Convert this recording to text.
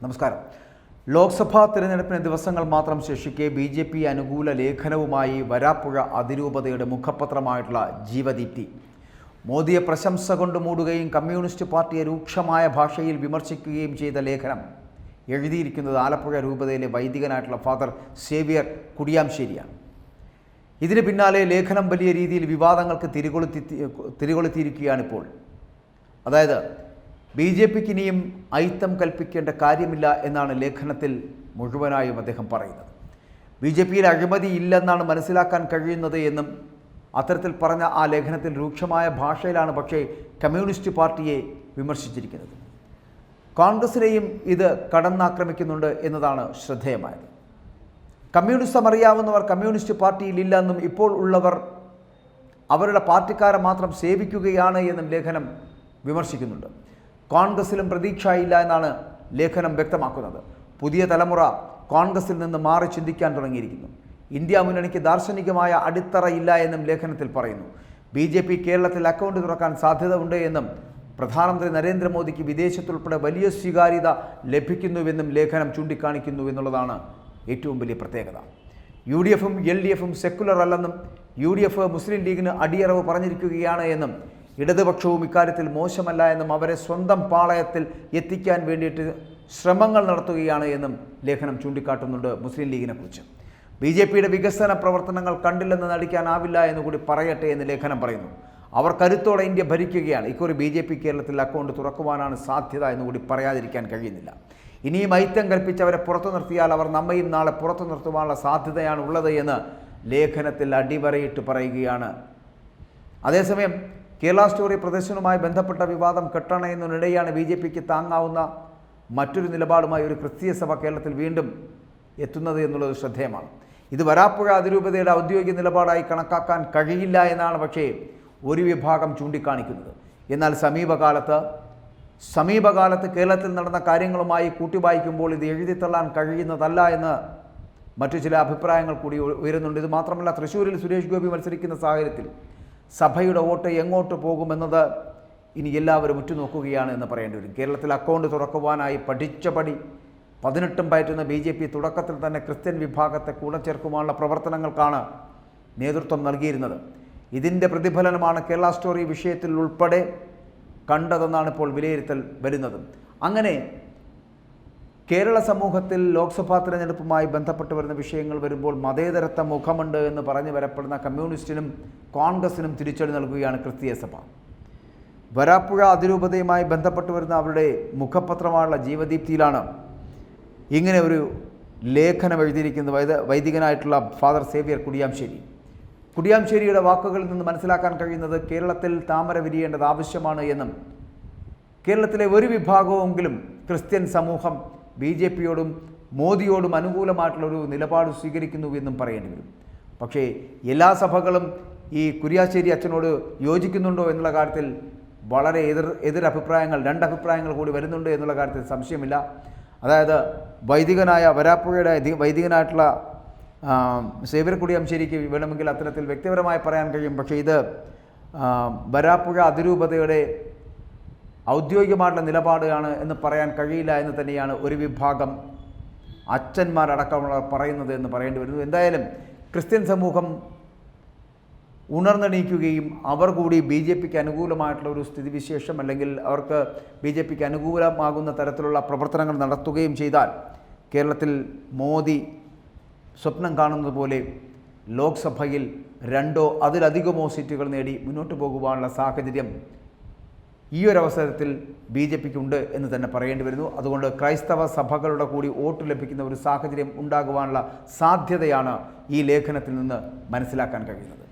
നമസ്കാരം. ലോക്സഭാ തിരഞ്ഞെടുപ്പിന് ദിവസങ്ങൾ മാത്രം ശേഷിക്കെ BJP അനുകൂല ലേഖനവുമായി വരാപ്പുഴ അതിരൂപതയുടെ മുഖപത്രമായിട്ടുള്ള ജീവദീപ്തി മോദിയെ പ്രശംസ കൊണ്ട് മൂടുകയും കമ്മ്യൂണിസ്റ്റ് പാർട്ടിയെ രൂക്ഷമായ ഭാഷയിൽ വിമർശിക്കുകയും ചെയ്ത ലേഖനം എഴുതിയിരിക്കുന്നത് ആലപ്പുഴ രൂപതയിലെ വൈദികനായിട്ടുള്ള ഫാദർ സേവ്യർ കുടിയാംശ്ശേരിയാണ്. ഇതിന് പിന്നാലെ ലേഖനം വലിയ രീതിയിൽ വിവാദങ്ങൾക്ക് തിരികൊളുത്തിയിരിക്കുകയാണിപ്പോൾ. അതായത് BJPക്ക് ഇനിയും ഐത്തം കൽപ്പിക്കേണ്ട കാര്യമില്ല എന്നാണ് ലേഖനത്തിൽ മുഴുവനായും അദ്ദേഹം പറയുന്നത്. BJPയിൽ അഴിമതി ഇല്ലെന്നാണ് മനസ്സിലാക്കാൻ കഴിയുന്നത് എന്നും അത്തരത്തിൽ പറഞ്ഞ ആ ലേഖനത്തിൽ രൂക്ഷമായ ഭാഷയിലാണ് പക്ഷേ കമ്മ്യൂണിസ്റ്റ് പാർട്ടിയെ വിമർശിച്ചിരിക്കുന്നത്. കോൺഗ്രസിനെയും ഇത് കടന്നാക്രമിക്കുന്നുണ്ട് എന്നതാണ് ശ്രദ്ധേയമായത്. കമ്മ്യൂണിസം അറിയാവുന്നവർ കമ്മ്യൂണിസ്റ്റ് പാർട്ടിയിലില്ലെന്നും ഇപ്പോൾ ഉള്ളവർ അവരുടെ പാർട്ടിക്കാരെ മാത്രം സേവിക്കുകയാണ് എന്നും ലേഖനം വിമർശിക്കുന്നുണ്ട്. കോൺഗ്രസിലും പ്രതീക്ഷയില്ല എന്നാണ് ലേഖനം വ്യക്തമാക്കുന്നത്. പുതിയ തലമുറ കോൺഗ്രസിൽ നിന്ന് മാറി ചിന്തിക്കാൻ തുടങ്ങിയിരിക്കുന്നു. ഇന്ത്യ മുന്നണിക്ക് ദാർശനികമായ അടിത്തറയില്ല എന്നും ലേഖനത്തിൽ പറയുന്നു. BJP കേരളത്തിൽ അക്കൗണ്ട് തുറക്കാൻ സാധ്യത ഉണ്ട് എന്നും പ്രധാനമന്ത്രി നരേന്ദ്രമോദിക്ക് വിദേശത്തുൾപ്പെടെ വലിയ സ്വീകാര്യത ലഭിക്കുന്നുവെന്നും ലേഖനം ചൂണ്ടിക്കാണിക്കുന്നു എന്നുള്ളതാണ് ഏറ്റവും വലിയ പ്രത്യേകത. UDFും LDFും സെക്കുലർ അല്ലെന്നും UDF മുസ്ലിം ലീഗിന് അടിയറവ് പറഞ്ഞിരിക്കുകയാണ് എന്നും ഇടതുപക്ഷവും ഇക്കാര്യത്തിൽ മോശമല്ല എന്നും അവരെ സ്വന്തം പാളയത്തിൽ എത്തിക്കാൻ വേണ്ടിയിട്ട് ശ്രമങ്ങൾ നടത്തുകയാണ് എന്നും ലേഖനം ചൂണ്ടിക്കാട്ടുന്നുണ്ട്. മുസ്ലിം ലീഗിനെക്കുറിച്ച് BJPയുടെ വികസന പ്രവർത്തനങ്ങൾ കണ്ടില്ലെന്ന് നടിക്കാനാവില്ല എന്നുകൂടി പറയട്ടെ എന്ന് ലേഖനം പറയുന്നു. അവർ കരുത്തോടെ ഇന്ത്യ ഭരിക്കുകയാണ്. ഇക്കുറി BJP കേരളത്തിൽ അക്കൗണ്ട് തുറക്കുവാനാണ് സാധ്യത എന്നുകൂടി പറയാതിരിക്കാൻ കഴിയുന്നില്ല. ഇനിയും ഐത്തം കൽപ്പിച്ചവരെ പുറത്തു നിർത്തിയാൽ അവർ നമ്മയും നാളെ പുറത്തു നിർത്തുവാനുള്ള സാധ്യതയാണ് ഉള്ളത് എന്ന് ലേഖനത്തിൽ അടിവരയിട്ട് പറയുകയാണ്. അതേസമയം കേരള സ്റ്റോറി പ്രദർശനവുമായി ബന്ധപ്പെട്ട വിവാദം കെട്ടണയുന്നതിനിടെയാണ് BJPക്ക് താങ്ങാവുന്ന മറ്റൊരു നിലപാടുമായി ഒരു ക്രിസ്തീയ സഭ കേരളത്തിൽ വീണ്ടും എത്തുന്നത് എന്നുള്ളത് ശ്രദ്ധേയമാണ്. ഇത് വരാപ്പുഴ അതിരൂപതയുടെ ഔദ്യോഗിക നിലപാടായി കണക്കാക്കാൻ കഴിയില്ല എന്നാണ് പക്ഷേ ഒരു വിഭാഗം ചൂണ്ടിക്കാണിക്കുന്നത്. എന്നാൽ സമീപകാലത്ത് കേരളത്തിൽ നടന്ന കാര്യങ്ങളുമായി കൂട്ടിവായിക്കുമ്പോൾ ഇത് എഴുതിത്തള്ളാൻ കഴിയുന്നതല്ല എന്ന് മറ്റു ചില അഭിപ്രായങ്ങൾ കൂടി ഉയരുന്നുണ്ട്. ഇത് മാത്രമല്ല, തൃശ്ശൂരിൽ സുരേഷ് ഗോപി മത്സരിക്കുന്ന സാഹചര്യത്തിൽ സഭയുടെ വോട്ട് എങ്ങോട്ട് പോകുമെന്നത് ഇനി എല്ലാവരും ഉറ്റുനോക്കുകയാണ് എന്ന് പറയേണ്ടി വരും. കേരളത്തിൽ അക്കൗണ്ട് തുറക്കുവാനായി പഠിച്ച പടി 18 പയറ്റുന്ന BJP തുടക്കത്തിൽ തന്നെ ക്രിസ്ത്യൻ വിഭാഗത്തെ കൂടെ ചേർക്കുവാനുള്ള പ്രവർത്തനങ്ങൾക്കാണ് നേതൃത്വം നൽകിയിരുന്നത്. ഇതിൻ്റെ പ്രതിഫലനമാണ് കേരള സ്റ്റോറി വിഷയത്തിൽ ഉൾപ്പെടെ കണ്ടതെന്നാണ് ഇപ്പോൾ വിലയിരുത്തൽ വരുന്നത്. അങ്ങനെ കേരള സമൂഹത്തിൽ ലോക്സഭാ തിരഞ്ഞെടുപ്പുമായി ബന്ധപ്പെട്ട് വരുന്ന വിഷയങ്ങൾ വരുമ്പോൾ മതേതരത്വ മുഖമുണ്ട് എന്ന് പറഞ്ഞു വരപ്പെടുന്ന കമ്മ്യൂണിസ്റ്റിനും കോൺഗ്രസിനും തിരിച്ചടി നൽകുകയാണ് ക്രിസ്തീയ സഭ. വരാപ്പുഴ അതിരൂപതയുമായി ബന്ധപ്പെട്ട് വരുന്ന അവരുടെ മുഖപത്രമായുള്ള ജീവദീപ്തിയിലാണ് ഇങ്ങനെ ഒരു ലേഖനം എഴുതിയിരിക്കുന്നത്. വൈദികനായിട്ടുള്ള ഫാദർ സേവ്യർ കുടിയാംശ്ശേരിയുടെ വാക്കുകളിൽ നിന്ന് മനസ്സിലാക്കാൻ കഴിയുന്നത് കേരളത്തിൽ താമര വിരിയേണ്ടത് ആവശ്യമാണ് എന്നും കേരളത്തിലെ ഒരു വിഭാഗമെങ്കിലും ക്രിസ്ത്യൻ സമൂഹം BJPയോടും മോദിയോടും അനുകൂലമായിട്ടുള്ളൊരു നിലപാട് സ്വീകരിക്കുന്നുവെന്നും പറയേണ്ടി വരും. പക്ഷേ എല്ലാ സഭകളും ഈ കുരിയാശ്ശേരി അച്ഛനോട് യോജിക്കുന്നുണ്ടോ എന്നുള്ള കാര്യത്തിൽ വളരെ എതിരഭിപ്രായങ്ങൾ, രണ്ടഭിപ്രായങ്ങൾ കൂടി വരുന്നുണ്ട് എന്നുള്ള കാര്യത്തിൽ സംശയമില്ല. അതായത് വൈദികനായ വരാപ്പുഴയുടെ വൈദികനായിട്ടുള്ള സേവ്യർ കുടിയാംശ്ശേരിക്ക് വേണമെങ്കിൽ അത്തരത്തിൽ വ്യക്തിപരമായി പറയാൻ കഴിയും. പക്ഷേ ഇത് വരാപ്പുഴ അതിരൂപതയുടെ ഔദ്യോഗികമായിട്ടുള്ള നിലപാടാണ് എന്ന് പറയാൻ കഴിയില്ല എന്ന് തന്നെയാണ് ഒരു വിഭാഗം അച്ഛന്മാരടക്കമുള്ള പറയുന്നത് എന്ന് പറയേണ്ടി വരുന്നു. എന്തായാലും ക്രിസ്ത്യൻ സമൂഹം ഉണർന്നെണീക്കുകയും അവർ കൂടി BJPക്ക് അനുകൂലമായിട്ടുള്ള ഒരു സ്ഥിതിവിശേഷം അല്ലെങ്കിൽ അവർക്ക് BJPക്ക് അനുകൂലമാകുന്ന തരത്തിലുള്ള പ്രവർത്തനങ്ങൾ നടത്തുകയും ചെയ്താൽ കേരളത്തിൽ മോദി സ്വപ്നം കാണുന്നത് പോലെ ലോക്സഭയിൽ 2 അതിലധികമോ സീറ്റുകൾ നേടി മുന്നോട്ട് പോകുവാനുള്ള സാഹചര്യം ഈ ഒരു അവസരത്തിൽ BJPക്കുണ്ട് എന്ന് തന്നെ പറയേണ്ടി വരുന്നു. അതുകൊണ്ട് ക്രൈസ്തവ സഭകളുടെ കൂടി വോട്ട് ലഭിക്കുന്ന ഒരു സാഹചര്യം ഉണ്ടാകുവാനുള്ള സാധ്യതയാണ് ഈ ലേഖനത്തിൽ നിന്ന് മനസ്സിലാക്കാൻ കഴിയുന്നത്.